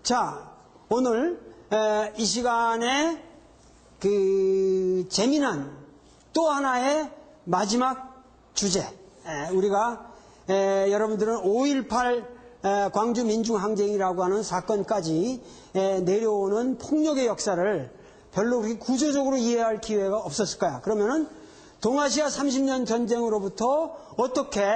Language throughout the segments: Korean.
자, 오늘 이 시간에 그 재미난 또 하나의 마지막 주제, 우리가 여러분들은 5.18 광주민중항쟁이라고 하는 사건까지 내려오는 폭력의 역사를 별로 그렇게 구조적으로 이해할 기회가 없었을 거야. 그러면은 동아시아 30년 전쟁으로부터 어떻게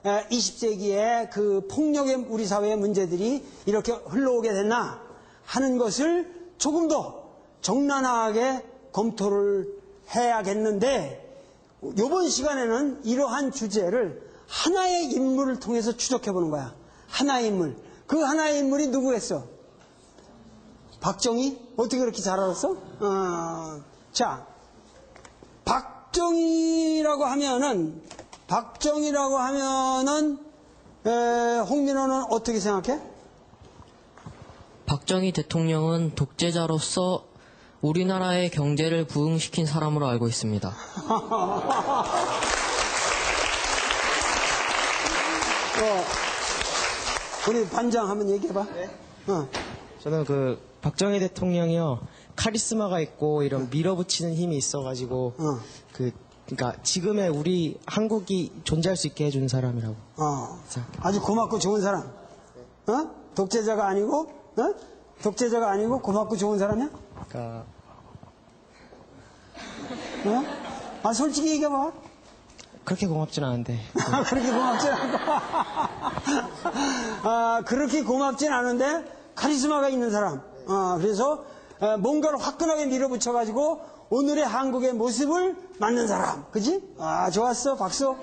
20세기에 그 폭력의 우리 사회의 문제들이 이렇게 흘러오게 됐나 하는 것을 조금 더 적나라하게 검토를 해야겠는데, 이번 시간에는 이러한 주제를 하나의 인물을 통해서 추적해 보는 거야. 하나의 인물. 그 하나의 인물이 누구였어? 박정희? 어떻게 그렇게 잘 알았어? 자, 박정희라고 하면은 홍민호는 어떻게 생각해? 박정희 대통령은 독재자로서 우리나라의 경제를 부흥시킨 사람으로 알고 있습니다. 우리 반장 한번 얘기해봐. 네. 저는 그 박정희 대통령이요, 카리스마가 있고 이런 밀어붙이는 힘이 있어가지고 그러니까 지금의 우리 한국이 존재할 수 있게 해준 사람이라고. 아주 고맙고 좋은 사람. 독재자가 아니고, 독재자가 아니고 고맙고 좋은 사람이야? 그러니까 솔직히 얘기해봐. 그렇게 고맙진 않은데. 그렇게 고맙진 않고. 그렇게 고맙진 않은데 카리스마가 있는 사람. 그래서 뭔가를 화끈하게 밀어붙여가지고 오늘의 한국의 모습을 만든 사람. 그지? 좋았어. 박수.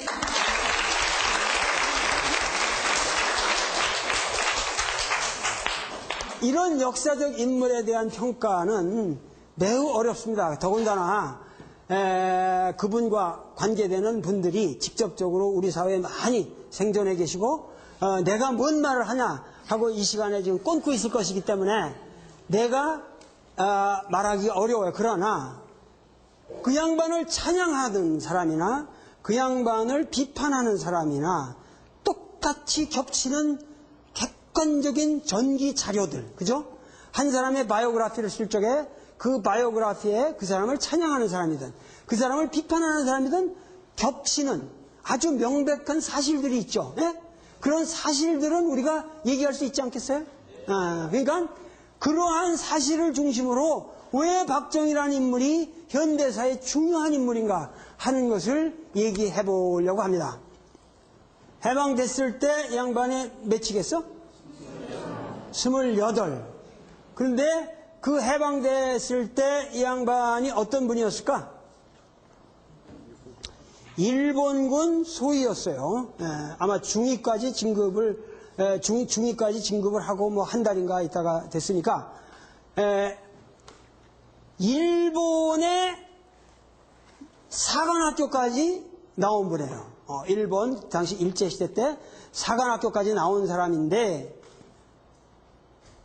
이런 역사적 인물에 대한 평가는 매우 어렵습니다. 더군다나 그분과 관계되는 분들이 직접적으로 우리 사회에 많이 생존해 계시고, 내가 뭔 말을 하냐 하고 이 시간에 지금 꽂고 있을 것이기 때문에 내가 말하기 어려워요. 그러나 그 양반을 찬양하는 사람이나 그 양반을 비판하는 사람이나 똑같이 겹치는 객관적인 전기 자료들, 그죠? 한 사람의 바이오그래피를 쓸 적에 그 바이오그래피에 그 사람을 찬양하는 사람이든 그 사람을 비판하는 사람이든 겹치는 아주 명백한 사실들이 있죠. 예? 그런 사실들은 우리가 얘기할 수 있지 않겠어요? 그러니까 그러한 사실을 중심으로 왜 박정희라는 인물이 현대사의 중요한 인물인가 하는 것을 얘기해 보려고 합니다. 해방됐을 때 이 양반이 몇이겠어? 28. 그런데 그 해방됐을 때 이 양반이 어떤 분이었을까? 일본군 소위였어요. 아마 중위까지 진급을 하고 뭐 한 달인가 있다가 됐으니까, 일본의 사관학교까지 나온 분이에요. 일본 당시 일제시대 때 사관학교까지 나온 사람인데,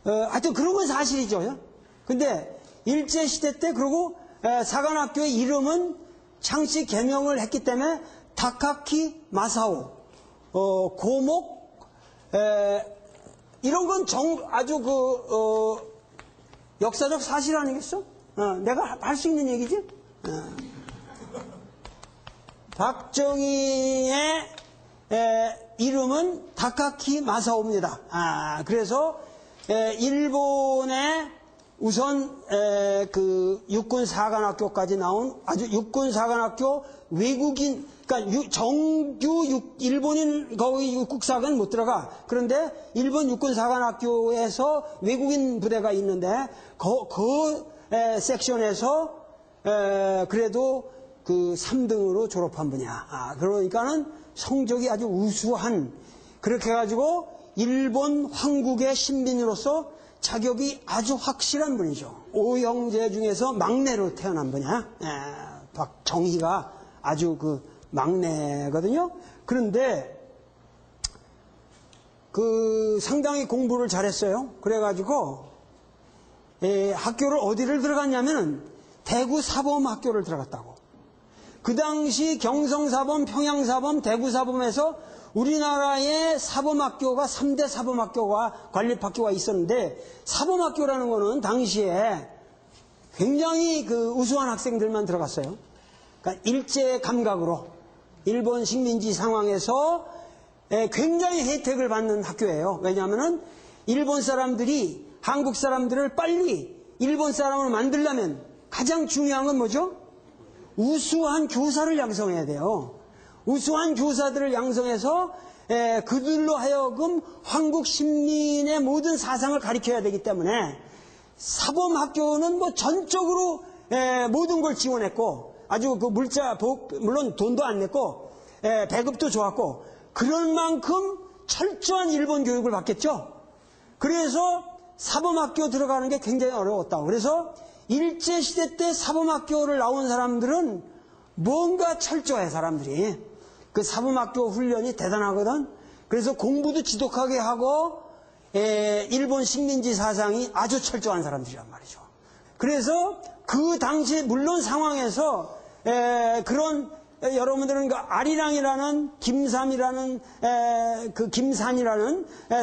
하여튼 그런 건 사실이죠. 근데 일제시대 때 그리고 사관학교의 이름은 창씨 개명을 했기 때문에 다카키 마사오, 고목, 이런 건 아주 역사적 사실 아니겠어? 내가 할 수 있는 얘기지? 박정희의 이름은 다카키 마사오입니다. 그래서 일본의 우선 그 육군 사관학교까지 나온 아주 육군 사관학교 외국인, 그러니까 정규 일본인 거의 국사관 못 들어가. 그런데 일본 육군 사관학교에서 외국인 부대가 있는데 그 섹션에서 그래도 그 3등으로 졸업한 분이야. 그러니까는 성적이 아주 우수한, 그렇게 해가지고 일본 황국의 신빈으로서 자격이 아주 확실한 분이죠. 5형제 중에서 막내로 태어난 분이야. 박정희가 아주 그 막내거든요. 그런데 그 상당히 공부를 잘했어요. 그래가지고 학교를 어디를 들어갔냐면은 대구 사범학교를 들어갔다고. 그 당시 경성사범, 평양사범, 대구사범에서 우리나라에 사범학교가 3대 사범학교가 관립학교가 있었는데 사범학교라는 거는 당시에 굉장히 그 우수한 학생들만 들어갔어요. 그러니까 일제 감각으로 일본 식민지 상황에서 굉장히 혜택을 받는 학교예요. 왜냐하면은 일본 사람들이 한국 사람들을 빨리 일본 사람으로 만들려면 가장 중요한 건 뭐죠? 우수한 교사를 양성해야 돼요. 우수한 교사들을 양성해서 그들로 하여금 한국 식민의 모든 사상을 가르쳐야 되기 때문에 사범학교는 뭐 전적으로 모든 걸 지원했고 아주 그 물론 돈도 안 냈고 배급도 좋았고 그럴 만큼 철저한 일본 교육을 받겠죠. 그래서 사범학교 들어가는 게 굉장히 어려웠다고. 그래서 일제시대 때 사범학교를 나온 사람들은 뭔가 철저해 사람들이. 그 사범학교 훈련이 대단하거든. 그래서 공부도 지독하게 하고 일본 식민지 사상이 아주 철저한 사람들이란 말이죠. 그래서 그 당시 물론 상황에서 그런 여러분들은 그 아리랑이라는 김산이라는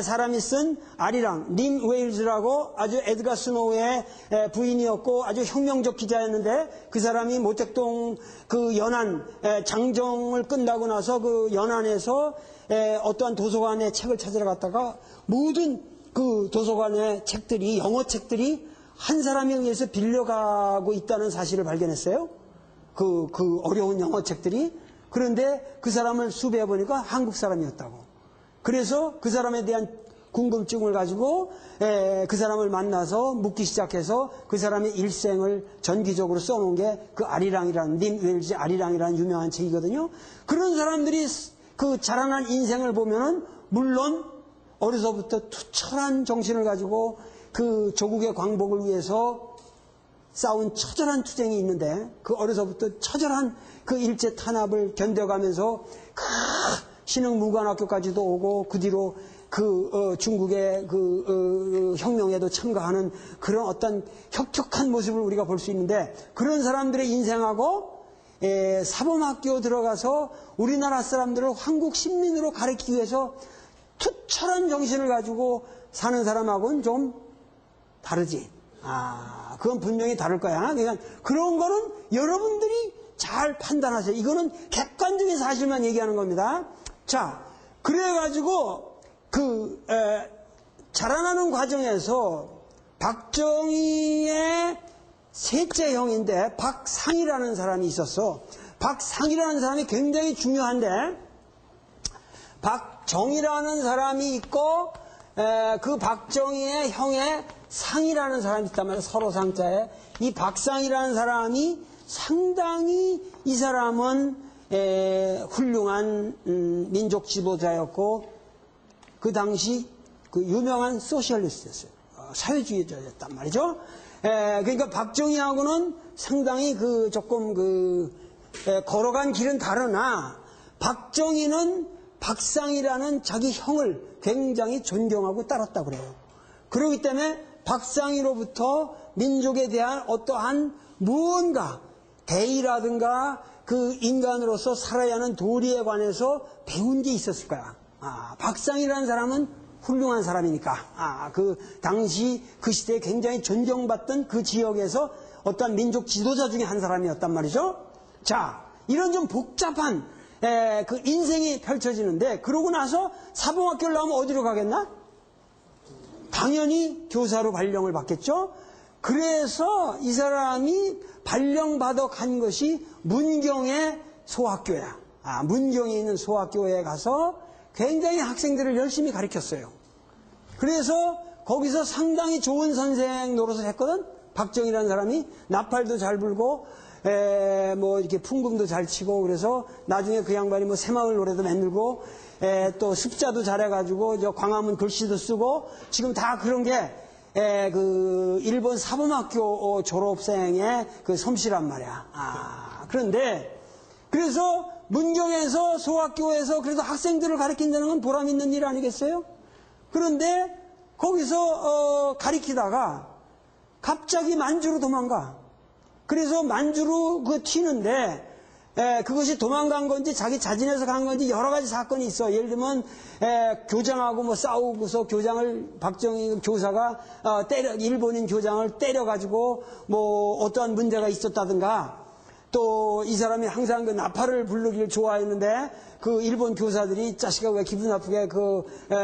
사람이 쓴 아리랑 림 웨일즈라고 아주 에드가 스노우의 부인이었고 아주 혁명적 기자였는데 그 사람이 모택동 그 연안 장정을 끝나고 나서 그 연안에서 어떠한 도서관에 책을 찾으러 갔다가 모든 그 도서관의 책들이 영어 책들이 한 사람에 의해서 빌려가고 있다는 사실을 발견했어요. 그 어려운 영어 책들이. 그런데 그 사람을 수배해 보니까 한국 사람이었다고. 그래서 그 사람에 대한 궁금증을 가지고 그 사람을 만나서 묻기 시작해서 그 사람의 일생을 전기적으로 써놓은 게 그 아리랑이라는 림 웰즈 아리랑이라는 유명한 책이거든요. 그런 사람들이 그 자라난 인생을 보면은 물론 어려서부터 투철한 정신을 가지고 그 조국의 광복을 위해서 싸운 처절한 투쟁이 있는데 그 어려서부터 처절한 그 일제 탄압을 견뎌가면서 그 신흥무관학교까지도 오고 그 뒤로 그 중국의 그 혁명에도 참가하는 그런 어떤 혁혁한 모습을 우리가 볼 수 있는데 그런 사람들의 인생하고 사범학교 들어가서 우리나라 사람들을 한국 식민으로 가르치기 위해서 투철한 정신을 가지고 사는 사람하고는 좀 다르지. 그건 분명히 다를 거야. 그러니까 그런 거는 여러분들이 잘 판단하세요. 이거는 객관적인 사실만 얘기하는 겁니다. 자, 그래가지고 자라나는 과정에서 박정희의 셋째 형인데 박상이라는 사람이 있었어. 박상이라는 사람이 굉장히 중요한데 박정희라는 사람이 있고 그 박정희의 형의 상이라는 사람이 있단 말이에요. 서로 상자에. 이 박상이라는 사람이 상당히 이 사람은 훌륭한 민족 지도자였고 그 당시 그 유명한 소셜리스트였어요. 사회주의자였단 말이죠. 그러니까 박정희하고는 상당히 조금 걸어간 길은 다르나 박정희는 박상이라는 자기 형을 굉장히 존경하고 따랐다고 그래요. 그렇기 때문에 박상희로부터 민족에 대한 어떠한 무언가 대의라든가 그 인간으로서 살아야 하는 도리에 관해서 배운 게 있었을 거야. 박상희라는 사람은 훌륭한 사람이니까 그 당시 그 시대에 굉장히 존경받던 그 지역에서 어떠한 민족 지도자 중에 한 사람이었단 말이죠. 자, 이런 좀 복잡한 그 인생이 펼쳐지는데 그러고 나서 사범학교를 나오면 어디로 가겠나? 당연히 교사로 발령을 받겠죠. 그래서 이 사람이 발령받아 간 것이 문경의 소학교야. 문경에 있는 소학교에 가서 굉장히 학생들을 열심히 가르쳤어요. 그래서 거기서 상당히 좋은 선생 노릇을 했거든. 박정희라는 사람이 나팔도 잘 불고 뭐 이렇게 풍금도 잘 치고 그래서 나중에 그 양반이 뭐 새마을 노래도 만들고 또 습자도 잘해가지고 저 광화문 글씨도 쓰고 지금 다 그런 게 그 일본 사범학교 졸업생의 그 솜씨란 말이야. 그런데 그래서 문경에서 소학교에서 그래도 학생들을 가르친다는 건 보람 있는 일 아니겠어요? 그런데 거기서 가르치다가 갑자기 만주로 도망가. 그래서 만주로 튀는데 그것이 도망간 건지 자기 자진해서 간 건지 여러 가지 사건이 있어. 예를 들면 교장하고 뭐 싸우고서 교장을 박정희 교사가 일본인 교장을 때려가지고 뭐 어떠한 문제가 있었다든가, 또 이 사람이 항상 그 나팔을 부르기를 좋아했는데 그 일본 교사들이 자식아 왜 기분 나쁘게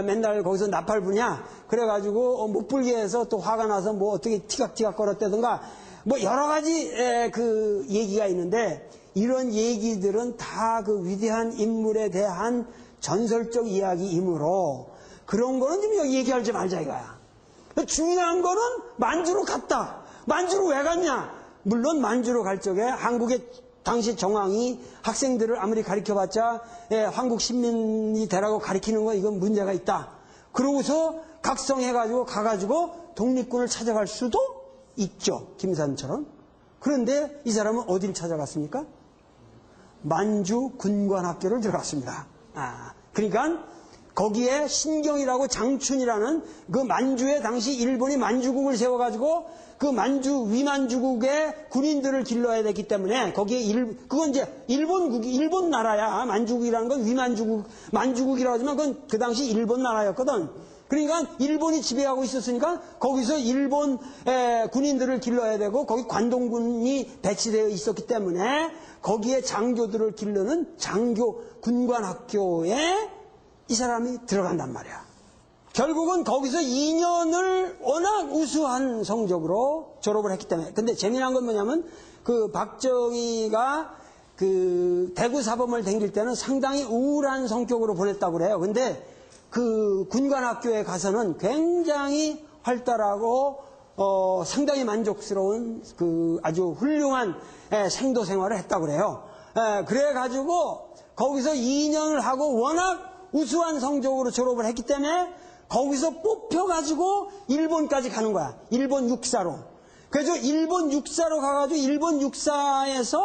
맨날 거기서 나팔 부냐 그래가지고 못 불게 해서 또 화가 나서 뭐 어떻게 티각티각 걸었다든가, 뭐 여러 가지 그 얘기가 있는데, 이런 얘기들은 다 그 위대한 인물에 대한 전설적 이야기이므로 그런 거는 좀 여기 얘기하지 말자 이거야. 중요한 거는 만주로 갔다. 만주로 왜 갔냐? 물론 만주로 갈 적에 한국의 당시 정황이 학생들을 아무리 가르쳐봤자 한국 시민이 되라고 가르치는 거 이건 문제가 있다. 그러고서 각성해가지고 가가지고 독립군을 찾아갈 수도 있죠. 김산처럼. 그런데 이 사람은 어디를 찾아갔습니까? 만주 군관학교를 들어갔습니다. 그러니까 거기에 신경이라고 장춘이라는 그 만주에 당시 일본이 만주국을 세워가지고 그 만주 위만주국의 군인들을 길러야 됐기 때문에 거기에 그건 이제 일본 나라야. 만주국이라는 건 만주국이라고 하지만 그건 그 당시 일본 나라였거든. 그러니까 일본이 지배하고 있었으니까 거기서 일본 군인들을 길러야 되고 거기 관동군이 배치되어 있었기 때문에 거기에 장교들을 기르는 장교 군관학교에 이 사람이 들어간단 말이야. 결국은 거기서 2년을 워낙 우수한 성적으로 졸업을 했기 때문에. 근데 재미난 건 뭐냐면 그 박정희가 그 대구 사범을 댕길 때는 상당히 우울한 성격으로 보냈다고 그래요. 근데 그 군관학교에 가서는 굉장히 활달하고 상당히 만족스러운 그 아주 훌륭한 생도 생활을 했다고 그래요. 그래가지고 거기서 2년을 하고 워낙 우수한 성적으로 졸업을 했기 때문에 거기서 뽑혀가지고 일본까지 가는 거야. 일본 육사로. 그래서 일본 육사로 가가지고 일본 육사에서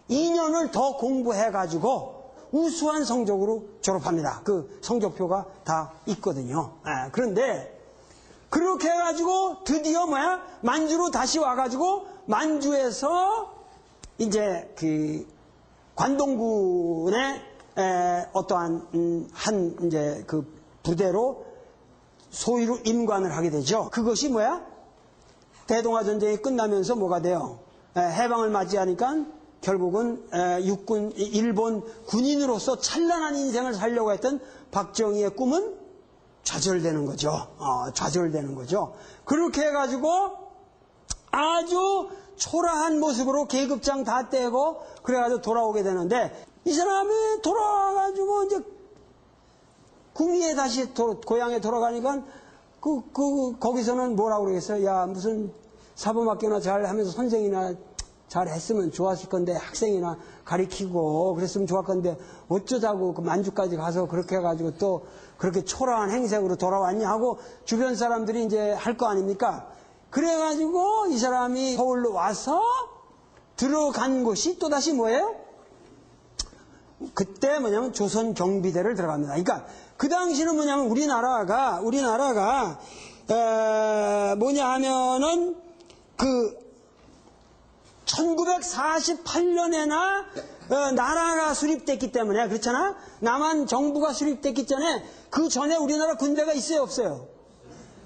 2년을 더 공부해가지고 우수한 성적으로 졸업합니다. 그 성적표가 다 있거든요. 그런데 그렇게 해가지고 드디어 만주로 다시 와가지고 만주에서 이제 그 관동군의 어떠한 이제 그 부대로 소위로 임관을 하게 되죠. 그것이 대동아 전쟁이 끝나면서 뭐가 돼요? 해방을 맞이하니까 결국은 일본 군인으로서 찬란한 인생을 살려고 했던 박정희의 꿈은 좌절되는 거죠. 좌절되는 거죠. 그렇게 해가지고 아주 초라한 모습으로 계급장 다 떼고 그래가지고 돌아오게 되는데, 이 사람이 돌아와가지고 이제 구미에 다시 고향에 돌아가니까 거기서는 뭐라고 그러겠어요? 야, 무슨 사범학교나 잘 하면서 선생이나 잘 했으면 좋았을 건데, 학생이나 가리키고 그랬으면 좋았을 건데 어쩌자고 그 만주까지 가서 그렇게 해가지고 또 그렇게 초라한 행색으로 돌아왔냐 하고 주변 사람들이 이제 할 거 아닙니까? 그래가지고 이 사람이 서울로 와서 들어간 곳이 또다시 뭐예요? 그때 뭐냐면 조선 경비대를 들어갑니다. 그러니까 그 당시는 뭐냐면 우리나라가 뭐냐 하면은 그 1948년에나 나라가 수립됐기 때문에, 그렇잖아? 남한 정부가 수립됐기 전에, 그 전에 우리나라 군대가 있어요, 없어요?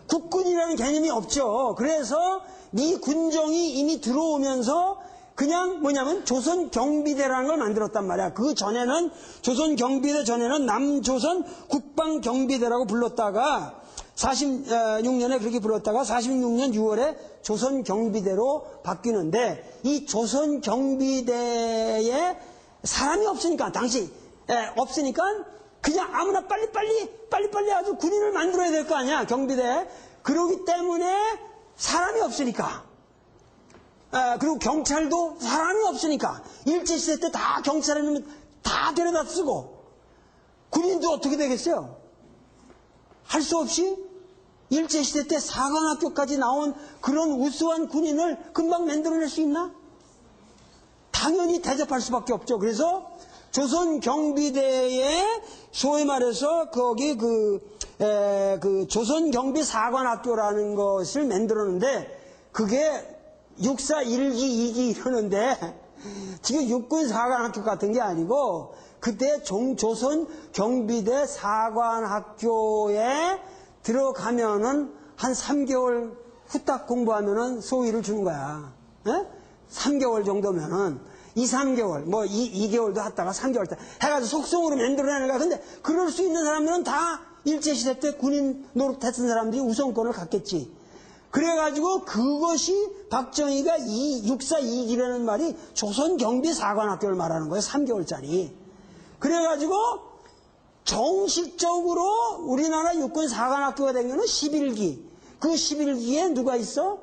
국군이라는 개념이 없죠. 그래서 미 군정이 이미 들어오면서 그냥 뭐냐면 조선 경비대라는 걸 만들었단 말이야. 그 전에는 조선 경비대 전에는 남조선 국방경비대라고 불렀다가 46년에 그렇게 불렀다가 46년 6월에 조선 경비대로 바뀌는데, 이 조선 경비대에 사람이 없으니까, 당시 없으니까 그냥 아무나 빨리빨리 아주 군인을 만들어야 될 거 아니야, 경비대. 그러기 때문에 사람이 없으니까. 그리고 경찰도 사람이 없으니까 일제시대 때 다 경찰에는 다 데려다 쓰고, 군인도 어떻게 되겠어요? 할 수 없이 일제시대 때 사관학교까지 나온 그런 우수한 군인을 금방 만들어낼 수 있나? 당연히 대접할 수밖에 없죠. 그래서 조선 경비대에 소위 말해서 거기 그 조선 경비 사관학교라는 것을 만들었는데, 그게 육사 1기, 2기 이러는데 지금 육군 사관학교 같은 게 아니고 그때 조선 경비대 사관학교에 들어가면은 한 3개월 후딱 공부하면은 소위를 주는 거야. 예? 3개월 정도면은 2, 3개월, 뭐 2개월도 했다가 3개월 때 해가지고 속성으로 만들어내는 거야. 근데 그럴 수 있는 사람들은 다 일제시대 때 군인 노릇했던 사람들이 우선권을 갖겠지. 그래가지고 그것이 박정희가 642기라는 말이 조선 경비 사관학교를 말하는 거예요. 3개월짜리. 그래가지고 정식적으로 우리나라 육군 사관학교가 된 거는 11기. 그 11기에 누가 있어?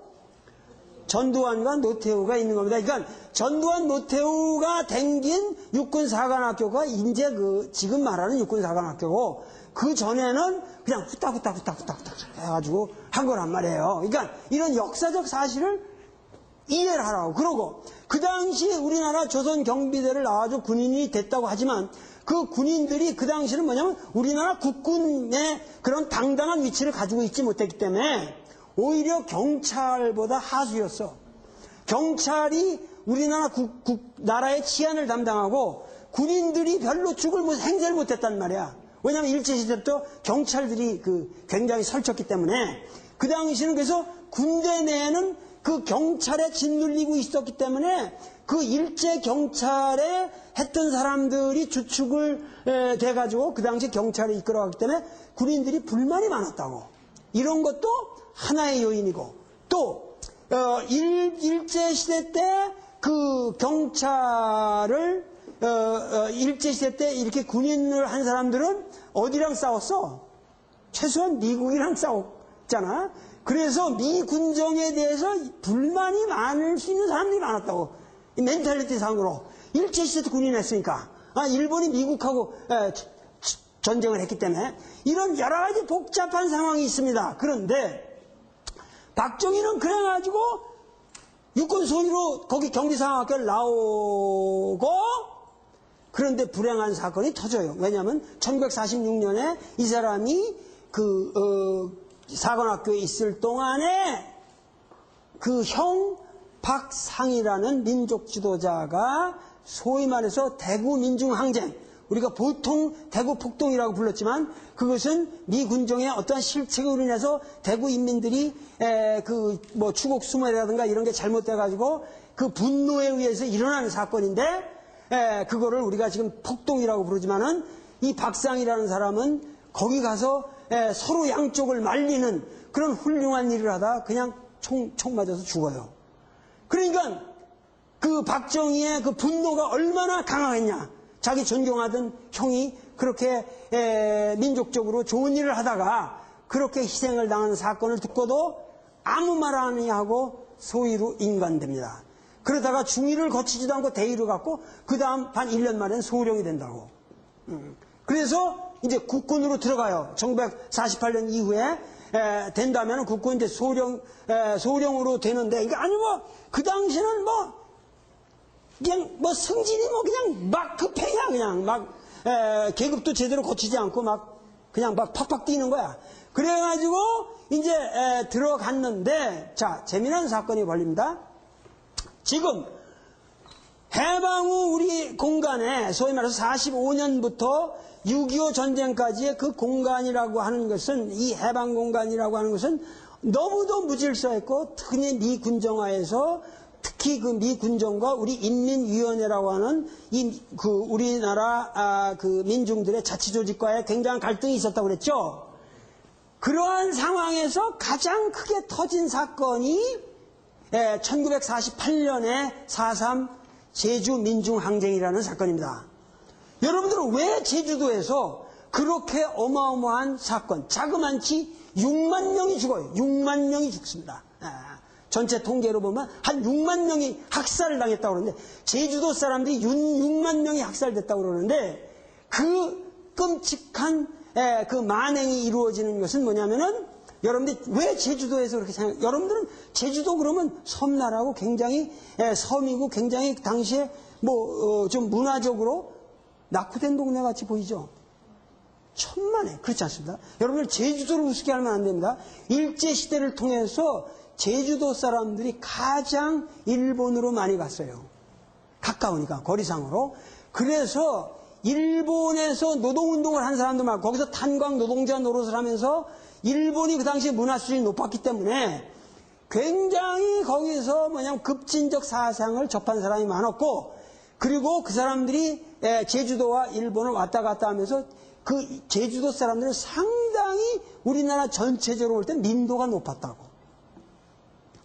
전두환과 노태우가 있는 겁니다. 그러니까 전두환, 노태우가 댕긴 육군 사관학교가 이제 지금 말하는 육군 사관학교고 그 전에는 그냥 후딱후딱 해가지고 한 거란 말이에요. 그러니까 이런 역사적 사실을 이해를 하라고. 그러고 그 당시에 우리나라 조선 경비대를 나와서 군인이 됐다고 하지만 그 군인들이 그 당시는 뭐냐면 우리나라 국군의 그런 당당한 위치를 가지고 있지 못했기 때문에 오히려 경찰보다 하수였어. 경찰이 우리나라 나라의 치안을 담당하고 군인들이 별로 행세를 못했단 말이야. 왜냐하면 일제시대부터 경찰들이 굉장히 설쳤기 때문에 그 당시는 그래서 군대 내에는 그 경찰에 짓눌리고 있었기 때문에 그 일제 경찰에 했던 사람들이 주축을 돼가지고 그 당시 경찰을 이끌어가기 때문에 군인들이 불만이 많았다고. 이런 것도 하나의 요인이고 또 일제시대 때 그 경찰을 일제시대 때 이렇게 군인을 한 사람들은 어디랑 싸웠어? 최소한 미국이랑 싸웠잖아. 그래서 미 군정에 대해서 불만이 많을 수 있는 사람들이 많았다고. 이 멘탈리티 상으로. 일제시대 때 군인 했으니까. 일본이 미국하고 전쟁을 했기 때문에 이런 여러 가지 복잡한 상황이 있습니다. 그런데 박정희는 그래가지고 육군 소위로 거기 경비상학교를 나오고 그런데 불행한 사건이 터져요. 왜냐하면 1946년에 이 사람이 사관학교에 있을 동안에 그 형 박상이라는 민족 지도자가 소위 말해서 대구 민중항쟁, 우리가 보통 대구 폭동이라고 불렀지만 그것은 미 군정의 어떠한 실책으로 인해서 대구 인민들이 추곡 수모라든가 이런 게 잘못돼가지고 그 분노에 의해서 일어나는 사건인데 그거를 우리가 지금 폭동이라고 부르지만은 이 박상이라는 사람은 거기 가서 서로 양쪽을 말리는 그런 훌륭한 일을 하다 그냥 총 맞아서 죽어요. 그러니까 그 박정희의 그 분노가 얼마나 강하겠냐. 자기 존경하던 형이 그렇게 민족적으로 좋은 일을 하다가 그렇게 희생을 당하는 사건을 듣고도 아무 말 안 하고 소위로 인관됩니다. 그러다가 중위를 거치지도 않고 대위로 갔고 그 다음 한 1년 만에는 소령이 된다고. 그래서 이제 국군으로 들어가요. 1948년 이후에 된다면 국군 이제 소령으로 되는데 이게 아니 그 당시는 그냥 승진이 그냥 막 급해야 그냥 막 계급도 제대로 거치지 않고 그냥 팍팍 뛰는 거야. 그래가지고 이제 들어갔는데 자 재미난 사건이 벌립니다. 지금 해방 후 우리 공간에 소위 말해서 45년부터 6.25 전쟁까지의 그 공간이라고 하는 것은 이 해방 공간이라고 하는 것은 너무도 무질서했고 특히 미 군정화에서 특히 그 미 군정과 우리 인민위원회라고 하는 우리나라 그 민중들의 자치조직과의 굉장한 갈등이 있었다고 그랬죠. 그러한 상황에서 가장 크게 터진 사건이 1948년에 4.3 제주민중항쟁이라는 사건입니다. 여러분들은 왜 제주도에서 그렇게 어마어마한 사건, 자그만치 6만 명이 죽어요. 6만 명이 죽습니다. 전체 통계로 보면 한 6만 명이 학살을 당했다고 그러는데 제주도 사람들이 6만 명이 학살됐다고 그러는데 그 끔찍한 그 만행이 이루어지는 것은 뭐냐면은 여러분들이 왜 제주도에서 그렇게 생각? 여러분들은 제주도 그러면 섬나라고 굉장히 섬이고 굉장히 당시에 좀 문화적으로 낙후된 동네 같이 보이죠. 천만에 그렇지 않습니다. 여러분들 제주도를 우습게 하면 안 됩니다. 일제 시대를 통해서 제주도 사람들이 가장 일본으로 많이 갔어요. 가까우니까 거리상으로. 그래서 일본에서 노동운동을 한 사람들 말고 거기서 탄광 노동자 노릇을 하면서 일본이 그 당시에 문화 수준이 높았기 때문에 굉장히 거기서 급진적 사상을 접한 사람이 많았고, 그리고 그 사람들이 제주도와 일본을 왔다 갔다 하면서 그 제주도 사람들은 상당히 우리나라 전체적으로 볼 때 민도가 높았다고.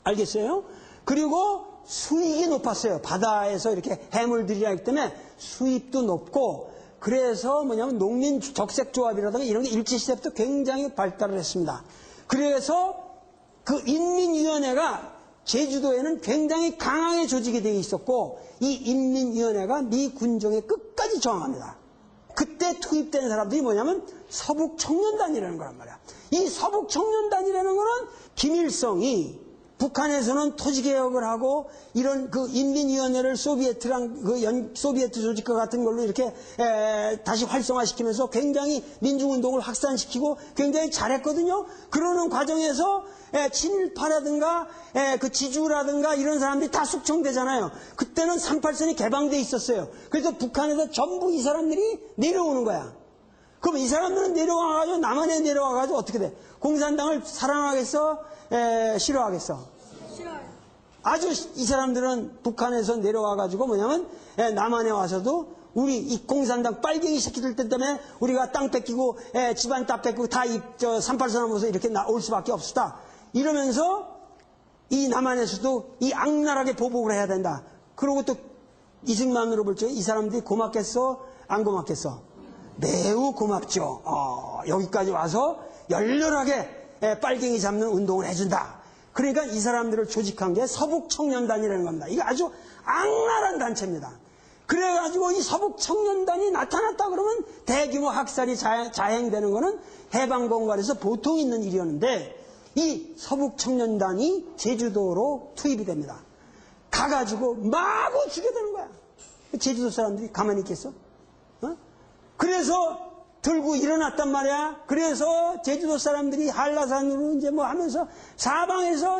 알겠어요? 그리고 수익이 높았어요. 바다에서 이렇게 해물들이 하기 때문에 수입도 높고, 그래서 농민 적색조합이라든가 이런 게 일제시대부터 굉장히 발달을 했습니다. 그래서 그 인민위원회가 제주도에는 굉장히 강하게 조직이 되어 있었고, 이 인민위원회가 미 군정에 끝까지 저항합니다. 그때 투입된 사람들이 뭐냐면 서북청년단이라는 거란 말이야. 이 서북청년단이라는 거는 김일성이 북한에서는 토지개혁을 하고 이런 그 인민위원회를 소비에트랑 소비에트 조직과 같은 걸로 이렇게 다시 활성화시키면서 굉장히 민중운동을 확산시키고 굉장히 잘했거든요. 그러는 과정에서 친일파라든가 그 지주라든가 이런 사람들이 다 숙청되잖아요. 그때는 38선이 개방돼 있었어요. 그래서 북한에서 전부 이 사람들이 내려오는 거야. 그럼 이 사람들은 내려와가지고 남한에 내려와가지고 어떻게 돼? 공산당을 사랑하겠어? 싫어하겠어? 싫어요. 아주 이 사람들은 북한에서 내려와가지고 남한에 와서도 우리 이 공산당 빨갱이 새끼들 때문에 우리가 땅 뺏기고 집안 땅 뺏기고 다 38선 넘어서 이렇게 올 수밖에 없었다. 이러면서 이 남한에서도 이 악랄하게 보복을 해야 된다. 그리고 또 이승만으로 볼 때 이 사람들이 고맙겠어? 안 고맙겠어? 매우 고맙죠. 여기까지 와서 열렬하게 빨갱이 잡는 운동을 해준다. 그러니까 이 사람들을 조직한 게 서북청년단이라는 겁니다. 이게 아주 악랄한 단체입니다. 그래가지고 이 서북청년단이 나타났다 그러면 대규모 학살이 자행되는 거는 해방공간에서 보통 있는 일이었는데, 이 서북청년단이 제주도로 투입이 됩니다. 가가지고 마구 죽여대는 거야. 제주도 사람들이 가만히 있겠어? 그래서 들고 일어났단 말이야. 그래서 제주도 사람들이 한라산으로 이제 하면서 사방에서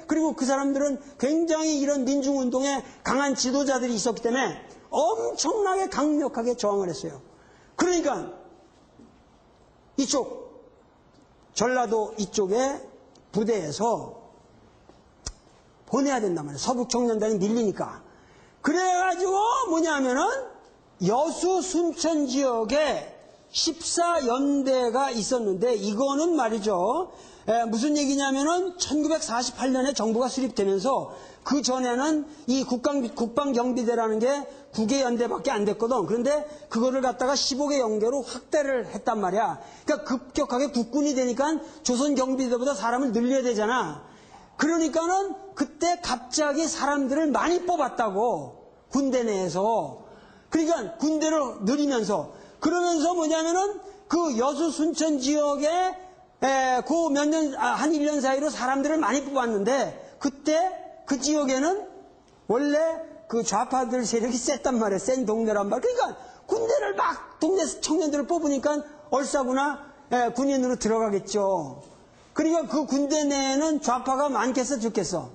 그리고 그 사람들은 굉장히 이런 민중운동에 강한 지도자들이 있었기 때문에 엄청나게 강력하게 저항을 했어요. 그러니까 이쪽 전라도 이쪽에 부대에서 보내야 된단 말이에요. 서북청년단이 밀리니까. 그래가지고 뭐냐면은 여수 순천 지역에 14연대가 있었는데, 이거는 말이죠. 무슨 얘기냐면은 1948년에 정부가 수립되면서 그 전에는 이 국방경비대라는 게 9개 연대밖에 안 됐거든. 그런데 그거를 갖다가 15개 연계로 확대를 했단 말이야. 그러니까 급격하게 국군이 되니까 조선경비대보다 사람을 늘려야 되잖아. 그러니까는 그때 갑자기 사람들을 많이 뽑았다고, 군대 내에서. 그러니까 군대를 늘리면서, 그러면서 뭐냐면은 그 여수 순천 지역에 그 몇 년, 한 1년 사이로 사람들을 많이 뽑았는데, 그때 그 지역에는 원래 그 좌파들 세력이 셌단 말이에요. 센 동네란 말이에요. 그러니까 군대를 막 동네 청년들을 뽑으니까 얼싸구나 군인으로 들어가겠죠. 그러니까 그 군대 내에는 좌파가 많겠어 적겠어?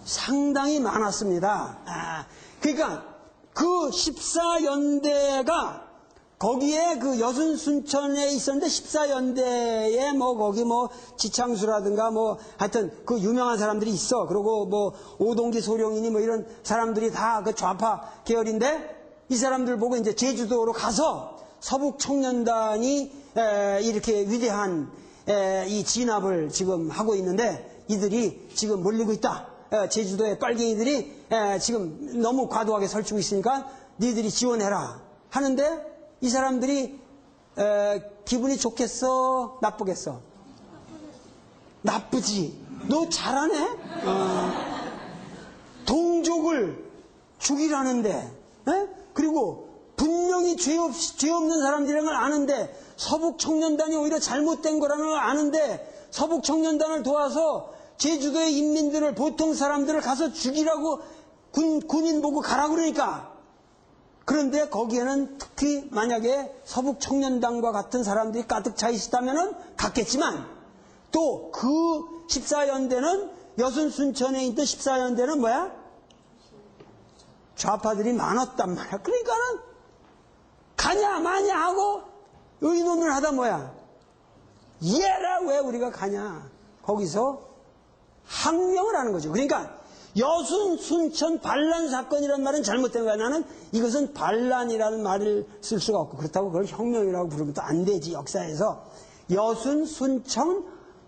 상당히 많았습니다. 그러니까 그 14연대가 거기에 그 여순 순천에 있었는데 14연대에 거기 지창수라든가 하여튼 그 유명한 사람들이 있어. 그리고 오동기 소룡이니 이런 사람들이 다 그 좌파 계열인데, 이 사람들 보고 이제 제주도로 가서 서북청년단이 이렇게 위대한 이 진압을 지금 하고 있는데, 이들이 지금 몰리고 있다. 제주도의 빨갱이들이 지금 너무 과도하게 설치고 있으니까 니들이 지원해라 하는데, 이 사람들이 기분이 좋겠어? 나쁘겠어? 나쁘지. 너 잘하네? 동족을 죽이라는데, 그리고 분명히 죄 없는 사람들이라는 걸 아는데, 서북청년단이 오히려 잘못된 거라는 걸 아는데, 서북청년단을 도와서 제주도의 인민들을, 보통 사람들을 가서 죽이라고 군인 보고 가라 그러니까. 그런데 거기에는 특히 만약에 서북청년단과 같은 사람들이 가득 차 있었다면 갔겠지만, 또 그 14연대는 여순 순천에 있던 14연대는 뭐야? 좌파들이 많았단 말이야. 그러니까는 가냐 마냐 하고 의논을 하다 뭐야. 얘라 왜 우리가 가냐. 거기서 항명을 하는 거죠. 그러니까 여순 순천 반란 사건이라는 말은 잘못된 거야. 나는 이것은 반란이라는 말을 쓸 수가 없고 그렇다고 그걸 혁명이라고 부르면 또 안 되지. 역사에서 여순 순천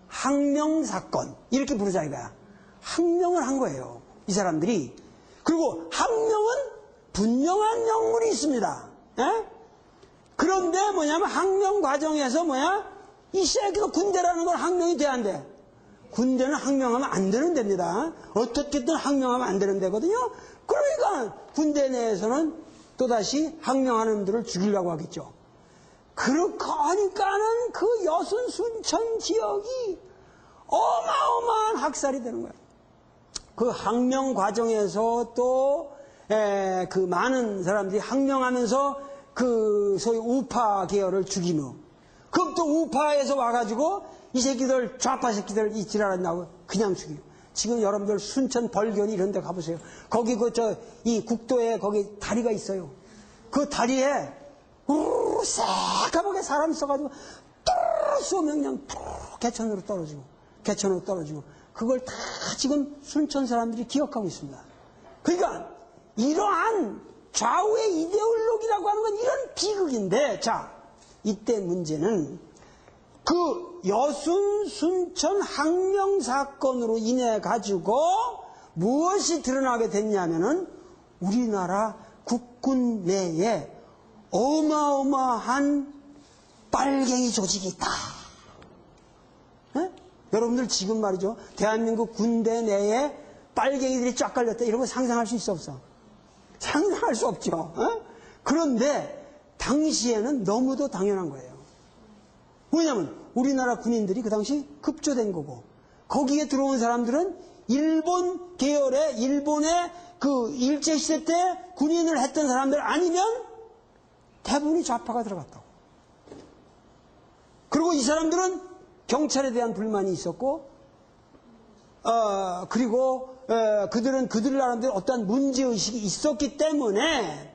항명 사건 이렇게 부르자 이거야. 항명을 한 거예요. 이 사람들이. 그리고 항명은 분명한 명분이 있습니다. 에? 그런데 뭐냐면 항명 과정에서 이 새끼가 군대라는 건 항명이 돼야 안 돼. 군대는 항명하면 안 되는 데입니다. 어떻게든 항명하면 안 되는 데거든요. 그러니까 군대 내에서는 또다시 항명하는 놈들을 죽이려고 하겠죠. 그렇게 하니까는 그 여순 순천 지역이 어마어마한 학살이 되는 거예요. 그 항명 과정에서 또 그 많은 사람들이 항명하면서 그 소위 우파 계열을 죽이며 그럼 또 우파에서 와가지고 이 새끼들 좌파 새끼들 이 지랄한다고 그냥 죽이고 지금 여러분들 순천 벌견 이런 데 가보세요. 거기 이 국도에 거기 다리가 있어요. 그 다리에 우르르 새까맣게 사람 있어가지고 뚜르르 쏘면 그냥 개천으로 떨어지고 그걸 다 지금 순천 사람들이 기억하고 있습니다. 그러니까 이러한 좌우의 이데올로기라고 하는 건 이런 비극인데 자 이때 문제는 그 여순 순천 항명 사건으로 인해 가지고 무엇이 드러나게 됐냐면은 우리나라 국군 내에 어마어마한 빨갱이 조직이 있다. 에? 여러분들 지금 말이죠. 대한민국 군대 내에 빨갱이들이 쫙 깔렸다. 이런 거 상상할 수 있어 없어? 상상할 수 없죠. 에? 그런데 당시에는 너무도 당연한 거예요. 왜냐하면 우리나라 군인들이 그 당시 급조된 거고 거기에 들어온 사람들은 일본 계열의 일본의 그 일제시대 때 군인을 했던 사람들 아니면 대부분이 좌파가 들어갔다고. 그리고 이 사람들은 경찰에 대한 불만이 있었고 그리고 그들은 그들 나름대로 어떠한 문제의식이 있었기 때문에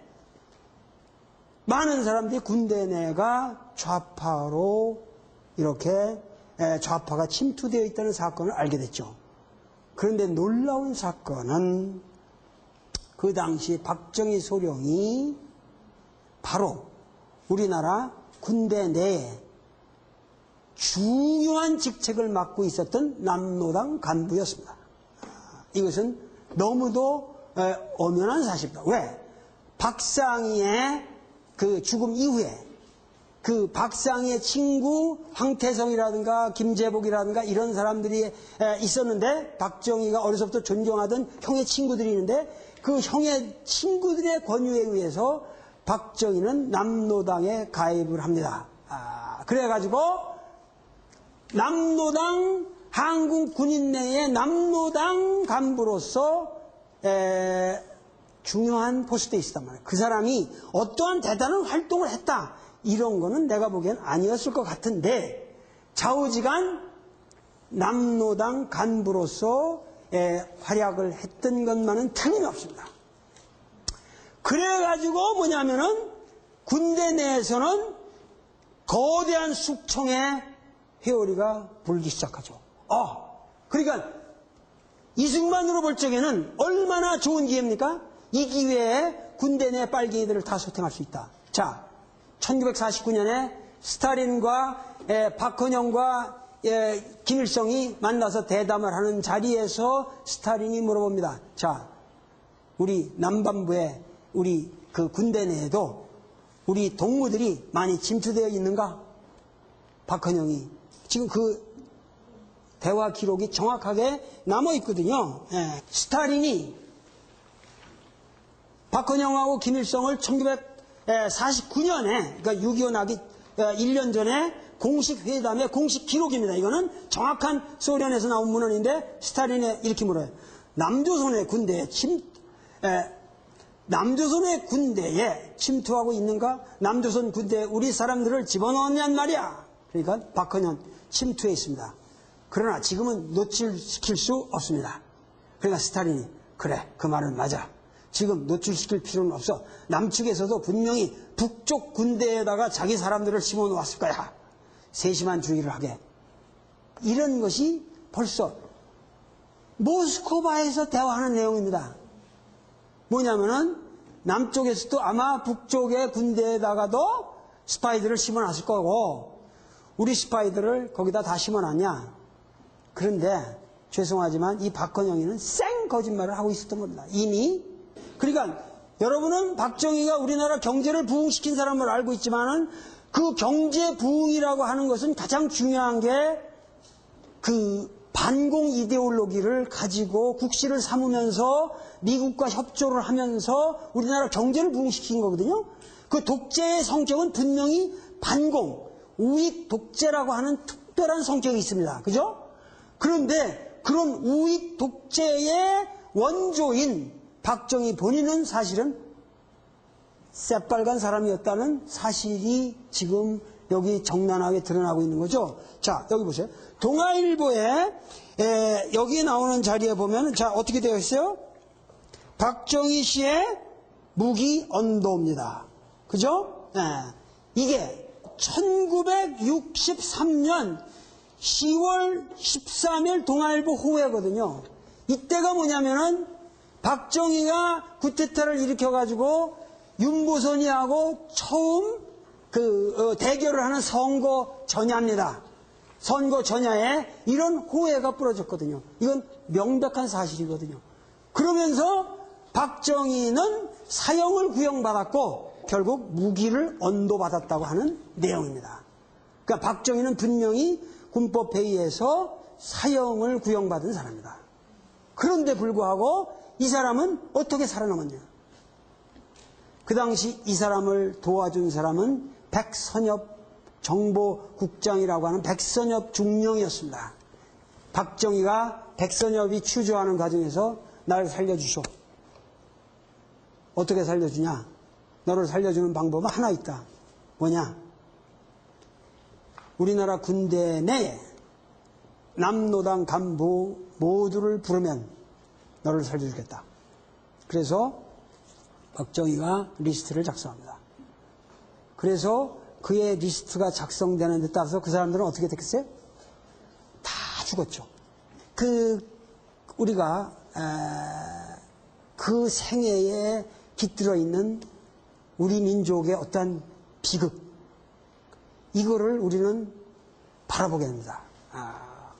많은 사람들이 군대 내가 좌파로 이렇게 좌파가 침투되어 있다는 사건을 알게 됐죠. 그런데 놀라운 사건은 그 당시 박정희 소령이 바로 우리나라 군대 내에 중요한 직책을 맡고 있었던 남노당 간부였습니다. 이것은 너무도 엄연한 사실입니다. 왜? 박상희의 그 죽음 이후에 그 박상희의 친구 황태성이라든가 김재복이라든가 이런 사람들이 있었는데 박정희가 어려서부터 존경하던 형의 친구들이 있는데 그 형의 친구들의 권유에 의해서 박정희는 남노당에 가입을 합니다. 그래가지고 남노당 한국 군인 내의 남노당 간부로서 중요한 포스트에 있었단 말이에요. 그 사람이 어떠한 대단한 활동을 했다 이런 거는 내가 보기엔 아니었을 것 같은데 좌우지간 남노당 간부로서 활약을 했던 것만은 틀림없습니다. 그래가지고 뭐냐면은 군대 내에서는 거대한 숙청의 회오리가 불기 시작하죠. 그러니까 이승만으로 볼 적에는 얼마나 좋은 기회입니까? 이 기회에 군대 내 빨갱이들을 다 소탕할 수 있다. 자, 1949년에 스탈린과 박헌영과 김일성이 만나서 대담을 하는 자리에서 스탈린이 물어봅니다. 자, 우리 남반부에 우리 그 군대 내에도 우리 동무들이 많이 침투되어 있는가? 박헌영이 지금 그 대화 기록이 정확하게 남아 있거든요. 스탈린이 박헌영하고 김일성을 1949년에 그러니까 6.25 나기 1년 전에 공식 회담의 공식 기록입니다. 이거는 정확한 소련에서 나온 문헌인데 스탈린이 이렇게 물어요. 남조선의 군대에 침투하고 있는가? 남조선 군대에 우리 사람들을 집어넣었냔 말이야. 그러니까 박헌영 침투해 있습니다. 그러나 지금은 노출시킬 수 없습니다. 그러니까 스탈린이 그래 그 말은 맞아. 지금 노출시킬 필요는 없어. 남측에서도 분명히 북쪽 군대에다가 자기 사람들을 심어놓았을 거야. 세심한 주의를 하게. 이런 것이 벌써 모스크바에서 대화하는 내용입니다. 뭐냐면은 남쪽에서도 아마 북쪽의 군대에다가도 스파이들을 심어놨을 거고 우리 스파이들을 거기다 다 심어놨냐. 그런데 죄송하지만 이 박헌영이는 쌩 거짓말을 하고 있었던 겁니다. 이미. 그러니까 여러분은 박정희가 우리나라 경제를 부흥시킨 사람을 알고 있지만은 그 경제 부흥이라고 하는 것은 가장 중요한 게 그 반공 이데올로기를 가지고 국시를 삼으면서 미국과 협조를 하면서 우리나라 경제를 부흥시킨 거거든요. 그 독재의 성격은 분명히 반공, 우익 독재라고 하는 특별한 성격이 있습니다. 그죠? 그런데 그런 우익 독재의 원조인 박정희 본인은 사실은 새빨간 사람이었다는 사실이 지금 여기 적나라하게 드러나고 있는 거죠. 자, 여기 보세요. 동아일보에 여기 나오는 자리에 보면 자, 어떻게 되어 있어요? 박정희 씨의 무기 언도입니다. 그죠? 이게 1963년 10월 13일 동아일보 호회거든요. 이때가 뭐냐면은 박정희가 쿠데타를 일으켜가지고 윤보선이하고 처음 대결을 하는 선거 전야입니다. 선거 전야에 이런 호해가 부러졌거든요. 이건 명백한 사실이거든요. 그러면서 박정희는 사형을 구형받았고 결국 무기를 언도받았다고 하는 내용입니다. 그러니까 박정희는 분명히 군법회의에서 사형을 구형받은 사람이다. 그런데 불구하고 이 사람은 어떻게 살아남았냐? 그 당시 이 사람을 도와준 사람은 백선엽 정보국장이라고 하는 백선엽 중령이었습니다. 박정희가 백선엽이 추조하는 과정에서 나를 살려주쇼. 어떻게 살려주냐? 너를 살려주는 방법은 하나 있다. 뭐냐? 우리나라 군대 내에 남노당 간부 모두를 부르면 너를 살려주겠다. 그래서 박정희가 리스트를 작성합니다. 그래서 그의 리스트가 작성되는 데 따라서 그 사람들은 어떻게 됐겠어요? 다 죽었죠. 우리가 그 생애에 깃들어 있는 우리 민족의 어떤 비극, 이거를 우리는 바라보게 됩니다.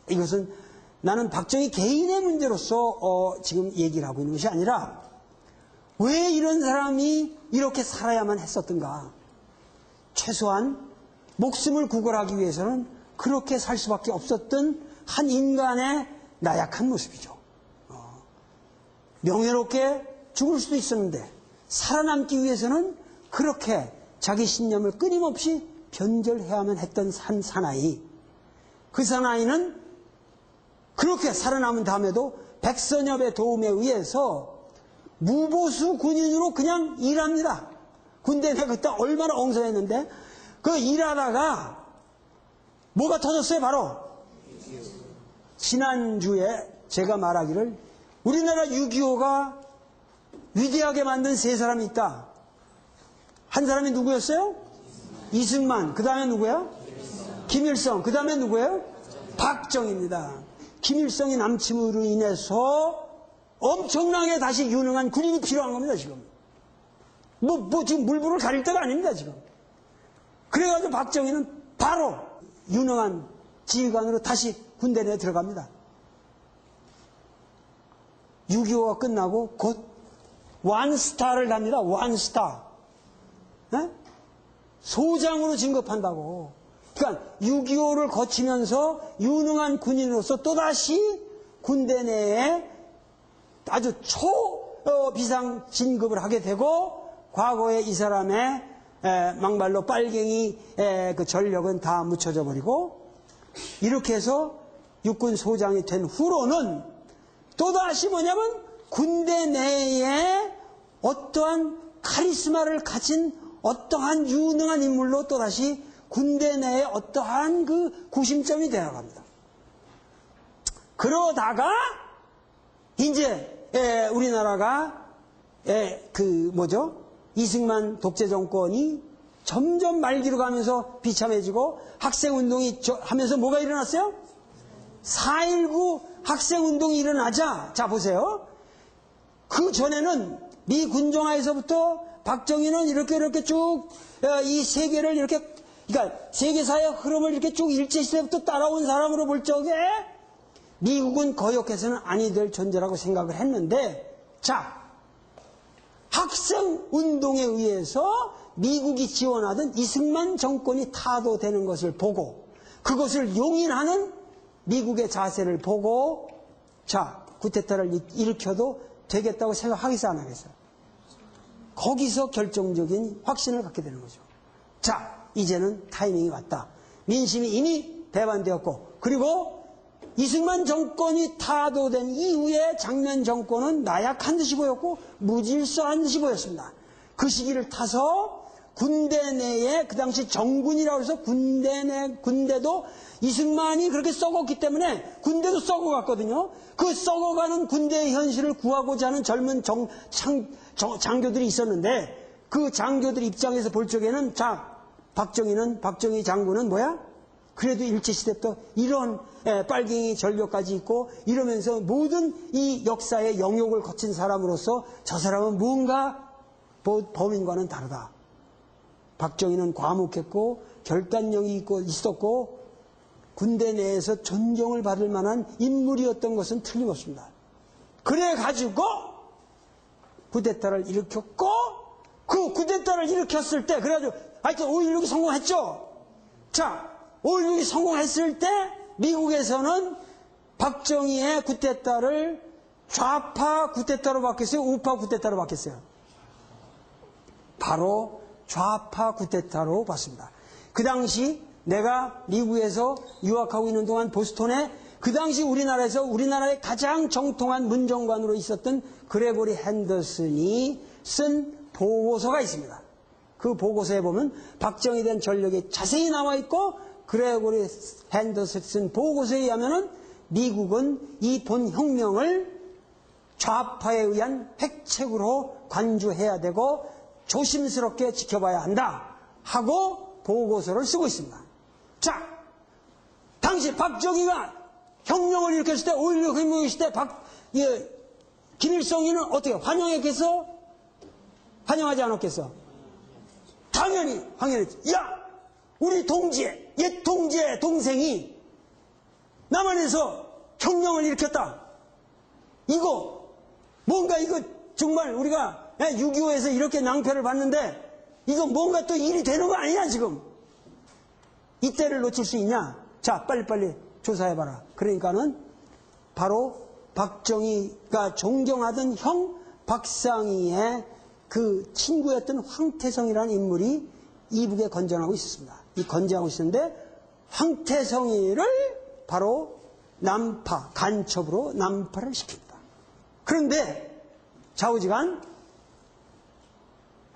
이것은 나는 박정희 개인의 문제로서 지금 얘기를 하고 있는 것이 아니라 왜 이런 사람이 이렇게 살아야만 했었던가. 최소한 목숨을 구걸하기 위해서는 그렇게 살 수밖에 없었던 한 인간의 나약한 모습이죠. 명예롭게 죽을 수도 있었는데 살아남기 위해서는 그렇게 자기 신념을 끊임없이 변절해야만 했던 한 사나이. 그 사나이는 그렇게 살아남은 다음에도 백선엽의 도움에 의해서 무보수 군인으로 그냥 일합니다. 군대 내가 그때 얼마나 엉성했는데 그 일하다가 뭐가 터졌어요? 바로 지난주에 제가 말하기를 우리나라 6.25가 위대하게 만든 세 사람이 있다. 한 사람이 누구였어요? 이승만. 그 다음에 누구야? 김일성. 그 다음에 누구예요? 박정희입니다. 김일성의 남침으로 인해서 엄청나게 다시 유능한 군인이 필요한 겁니다, 지금. 지금 물불을 가릴 때가 아닙니다, 지금. 그래가지고 박정희는 바로 유능한 지휘관으로 다시 군대 내에 들어갑니다. 6.25가 끝나고 곧 원스타를 답니다, 원스타. 네? 소장으로 진급한다고. 그러니까 6.25를 거치면서 유능한 군인으로서 또다시 군대 내에 아주 초비상 진급을 하게 되고 과거에 이 사람의 막말로 빨갱이 그 전력은 다 묻혀져 버리고 이렇게 해서 육군 소장이 된 후로는 또다시 뭐냐면 군대 내에 어떠한 카리스마를 가진 어떠한 유능한 인물로 또다시 군대 내에 어떠한 그 구심점이 되어갑니다. 그러다가 이제 우리나라가 이승만 독재 정권이 점점 말기로 가면서 비참해지고 학생운동이 하면서 뭐가 일어났어요? 4.19 학생운동이 일어나자, 자 보세요. 그 전에는 미 군정화에서부터 박정희는 이렇게 쭉 이 세계를 이렇게, 그러니까 세계사의 흐름을 이렇게 쭉 일제시대부터 따라온 사람으로 볼 적에 미국은 거역해서는 아니 될 존재라고 생각을 했는데, 자, 학생운동에 의해서 미국이 지원하던 이승만 정권이 타도되는 것을 보고 그것을 용인하는 미국의 자세를 보고, 자, 쿠데타를 일으켜도 되겠다고 생각하겠어요, 안 하겠어요? 거기서 결정적인 확신을 갖게 되는 거죠. 자, 이제는 타이밍이 왔다. 민심이 이미 배반되었고, 그리고 이승만 정권이 타도된 이후에 장면 정권은 나약한 듯이 보였고 무질서한 듯이 보였습니다. 그 시기를 타서 군대 내에, 그 당시 정군이라고 해서 군대도 이승만이 그렇게 썩었기 때문에 군대도 썩어갔거든요. 그 썩어가는 군대의 현실을 구하고자 하는 젊은 장교들이 있었는데, 그 장교들 입장에서 볼 적에는, 자, 박정희 장군은 뭐야? 그래도 일제시대부터 이런 빨갱이 전력까지 있고 이러면서 모든 이 역사의 영역을 거친 사람으로서 저 사람은 뭔가 범인과는 다르다. 박정희는 과묵했고 결단력이 있었고 군대 내에서 존경을 받을 만한 인물이었던 것은 틀림없습니다. 그래가지고 쿠데타를 일으켰고, 그 쿠데타를 일으켰을 때, 그래가지고 하여튼 5.16이 성공했죠. 자, 5.16이 성공했을 때 미국에서는 박정희의 쿠데타를 좌파 쿠데타로 바뀌었어요? 우파 쿠데타로 바뀌었어요? 바로 좌파 쿠데타로 봤습니다. 그 당시 내가 미국에서 유학하고 있는 동안 보스턴에 그 당시 우리나라의 가장 정통한 문정관으로 있었던 그레고리 핸더슨이 쓴 보고서가 있습니다. 그 보고서에 보면 박정희에 대한 전력이 자세히 나와 있고, 그레고리 핸더슨이 쓴 보고서에 의하면은 미국은 이 본 혁명을 좌파에 의한 획책으로 관주해야 되고 조심스럽게 지켜봐야 한다 하고 보고서를 쓰고 있습니다. 자, 당시 박정희가 혁명을 일으켰을 때, 5.16 혁명을 일으켰을 때 김일성이는 어떻게 환영했겠어? 환영하지 않았겠어? 당연히 환영했지. 야, 우리 동지의, 옛 동지의 동생이 남한에서 혁명을 일으켰다. 이거 정말 우리가 6.25에서 이렇게 낭패를 봤는데 이거 뭔가 또 일이 되는 거 아니냐 지금. 이때를 놓칠 수 있냐? 자, 빨리빨리 조사해봐라. 그러니까는 바로 박정희가 존경하던 형 박상희의 그 친구였던 황태성이라는 인물이 이북에 건전하고 있었습니다. 이 건전하고 있었는데 황태성이를 바로 간첩으로 난파를 시킵니다. 그런데 좌우지간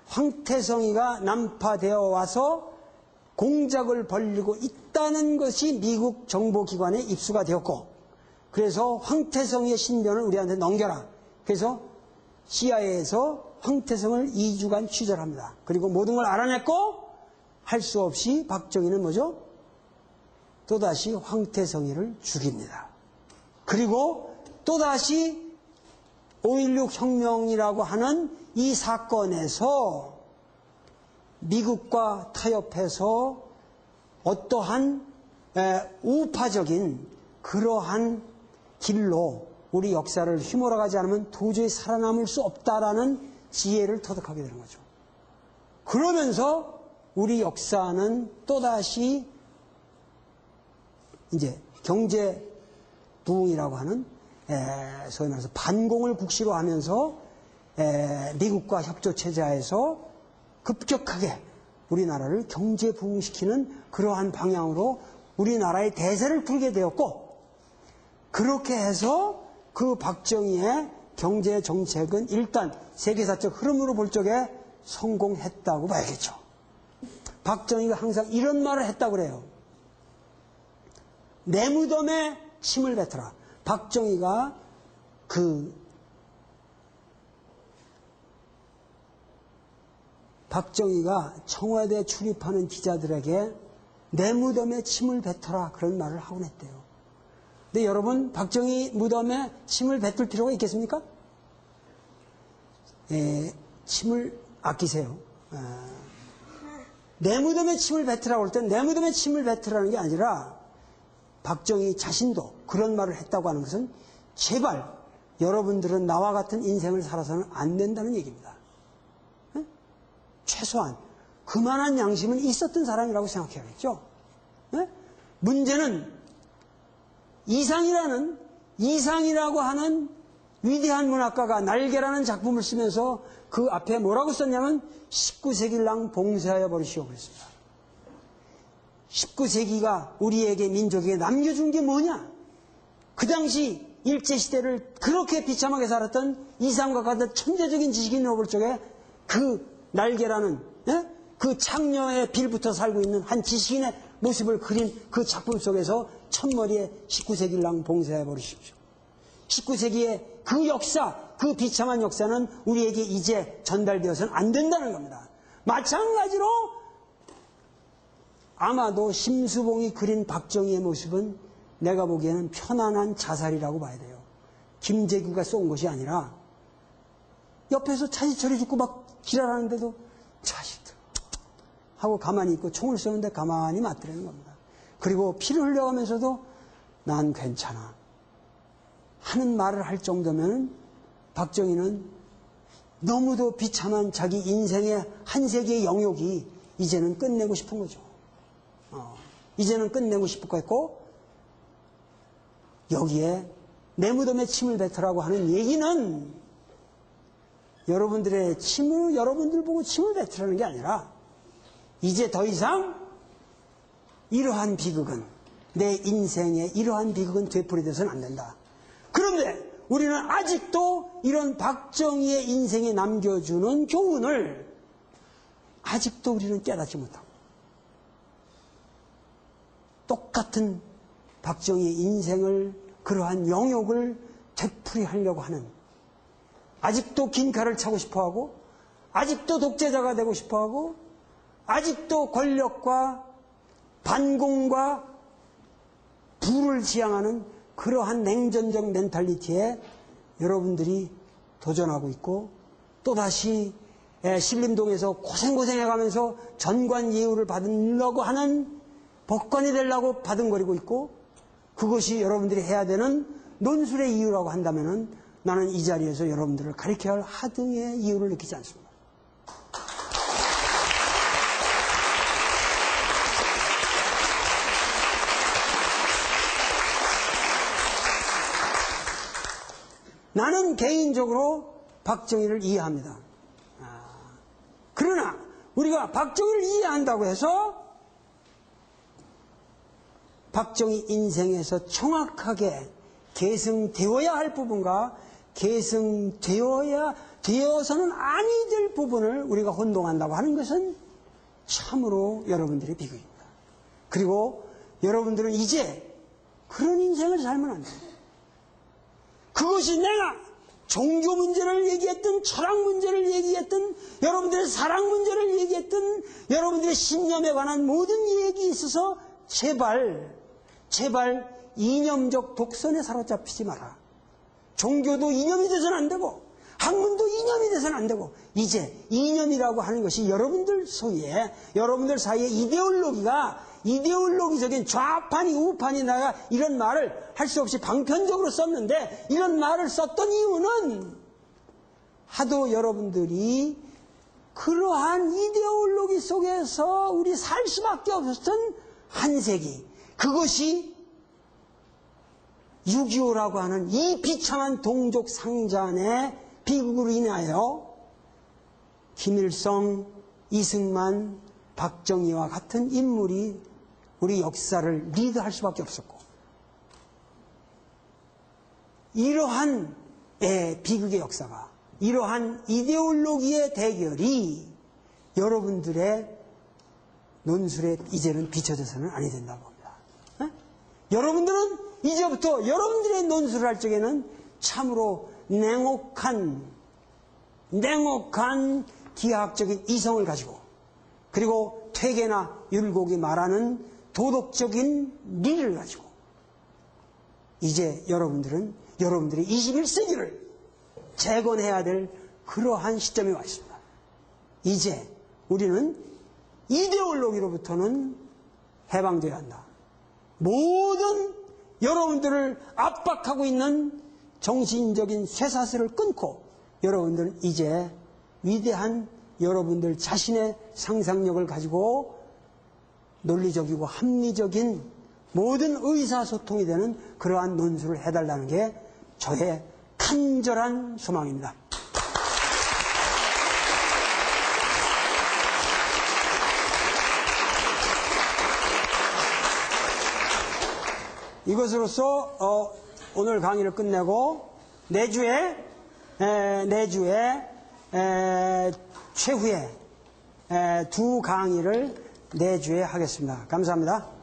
황태성이가 난파되어 와서 공작을 벌이고 있다는 것이 미국 정보기관에 입수가 되었고, 그래서 황태성이의 신변을 우리한테 넘겨라. 그래서 CIA에서 황태성을 2주간 취재를 합니다. 그리고 모든 걸 알아냈고, 할 수 없이 박정희는 뭐죠? 또다시 황태성이를 죽입니다. 그리고 또다시 5.16 혁명이라고 하는 이 사건에서 미국과 타협해서 어떠한 우파적인 그러한 길로 우리 역사를 휘몰아가지 않으면 도저히 살아남을 수 없다라는 지혜를 터득하게 되는 거죠. 그러면서 우리 역사는 또다시 이제 경제 부흥이라고 하는 소위 말해서 반공을 국시로 하면서 미국과 협조 체제하에서 급격하게 우리나라를 경제 부흥시키는 그러한 방향으로 우리나라의 대세를 풀게 되었고, 그렇게 해서 그 박정희의 경제 정책은 일단 세계사적 흐름으로 볼 적에 성공했다고 봐야겠죠. 박정희가 항상 이런 말을 했다고 그래요. 내 무덤에 침을 뱉어라. 박정희가 그 박정희가 청와대 출입하는 기자들에게 내 무덤에 침을 뱉어라 그런 말을 하곤 했대요. 근데 여러분 박정희 무덤에 침을 뱉을 필요가 있겠습니까? 침을 아끼세요. 내 무덤에 침을 뱉으라고 할 땐 내 무덤에 침을 뱉으라는 게 아니라 박정희 자신도 그런 말을 했다고 하는 것은 제발 여러분들은 나와 같은 인생을 살아서는 안 된다는 얘기입니다. 최소한 그만한 양심은 있었던 사람이라고 생각해야겠죠. 문제는 이상이라고 하는 위대한 문학가가 날개라는 작품을 쓰면서 그 앞에 뭐라고 썼냐면 19세기를 봉쇄하여 버리시오 그랬습니다. 19세기가 우리에게 민족에게 남겨준 게 뭐냐? 그 당시 일제시대를 그렇게 비참하게 살았던 이상과 같은 천재적인 지식인 로봇 쪽에 그 날개라는 그 창녀의 빌부터 살고 있는 한 지식인의 모습을 그린 그 작품 속에서 첫머리에 19세기를 봉쇄해 버리십시오. 19세기의 그 역사, 그 비참한 역사는 우리에게 이제 전달되어서는 안 된다는 겁니다. 마찬가지로 아마도 심수봉이 그린 박정희의 모습은 내가 보기에는 편안한 자살이라고 봐야 돼요. 김재규가 쏜 것이 아니라 옆에서 차지철이 죽고 막 지랄하는데도 자식들 하고 가만히 있고 총을 쏘는데 가만히 맞더라는 겁니다. 그리고 피를 흘려가면서도 난 괜찮아 하는 말을 할 정도면 박정희는 너무도 비참한 자기 인생의 한 세기의 영역이 이제는 끝내고 싶은 거죠. 이제는 끝내고 싶을 것 같고 여기에 내 무덤에 침을 뱉으라고 하는 얘기는 여러분들의 침을 여러분들 보고 침을 뱉으라는 게 아니라 이제 더 이상 이러한 비극은 내 인생에 이러한 비극은 되풀이돼서는 안 된다. 그런데 우리는 아직도 이런 박정희의 인생에 남겨주는 교훈을 아직도 우리는 깨닫지 못하고 똑같은 박정희의 인생을 그러한 영역을 되풀이하려고 하는 아직도 긴 칼을 차고 싶어하고 아직도 독재자가 되고 싶어하고 아직도 권력과 반공과 부를 지향하는 그러한 냉전적 멘탈리티에 여러분들이 도전하고 있고 또다시 신림동에서 고생해가면서 전관 예우를 받으려고 하는 법관이 되려고 바둥거리고 있고 그것이 여러분들이 해야 되는 논술의 이유라고 한다면 나는 이 자리에서 여러분들을 가르쳐야 할 하등의 이유를 느끼지 않습니다. 나는 개인적으로 박정희를 이해합니다. 그러나 우리가 박정희를 이해한다고 해서 박정희 인생에서 정확하게 계승되어야 할 부분과 되어서는 아니 될 부분을 우리가 혼동한다고 하는 것은 참으로 여러분들의 비극입니다. 그리고 여러분들은 이제 그런 인생을 살면 안 됩니다. 그것이 내가 종교 문제를 얘기했든 철학 문제를 얘기했든 여러분들의 사랑 문제를 얘기했든 여러분들의 신념에 관한 모든 얘기에 있어서 제발 이념적 독선에 사로잡히지 마라. 종교도 이념이 돼서는 안 되고 학문도 이념이 돼서는 안 되고 이제 이념이라고 하는 것이 여러분들 사이에 이데올로기적인 좌판이 우판이 나가 이런 말을 할 수 없이 방편적으로 썼는데 이런 말을 썼던 이유는 하도 여러분들이 그러한 이데올로기 속에서 우리 살 수밖에 없었던 한 세기 그것이 6.25라고 하는 이 비참한 동족 상잔의 비극으로 인하여 김일성, 이승만, 박정희와 같은 인물이 우리 역사를 리드할 수밖에 없었고 이러한 비극의 역사가 이러한 이데올로기의 대결이 여러분들의 논술에 이제는 비춰져서는 아니 된다고 봅니다. 여러분들은 이제부터 여러분들의 논술을 할 적에는 참으로 냉혹한 기하학적인 이성을 가지고 그리고 퇴계나 율곡이 말하는 도덕적인 미를 가지고 이제 여러분들이 21세기를 재건해야 될 그러한 시점에 와 있습니다. 이제 우리는 이데올로기로부터는 해방되어야 한다. 모든 여러분들을 압박하고 있는 정신적인 쇠사슬을 끊고 여러분들은 이제 위대한 여러분들 자신의 상상력을 가지고 논리적이고 합리적인 모든 의사소통이 되는 그러한 논술을 해달라는 게 저의 간절한 소망입니다. 이것으로서 오늘 강의를 끝내고 내주에 최후의 두 강의를 내주에 하겠습니다. 감사합니다.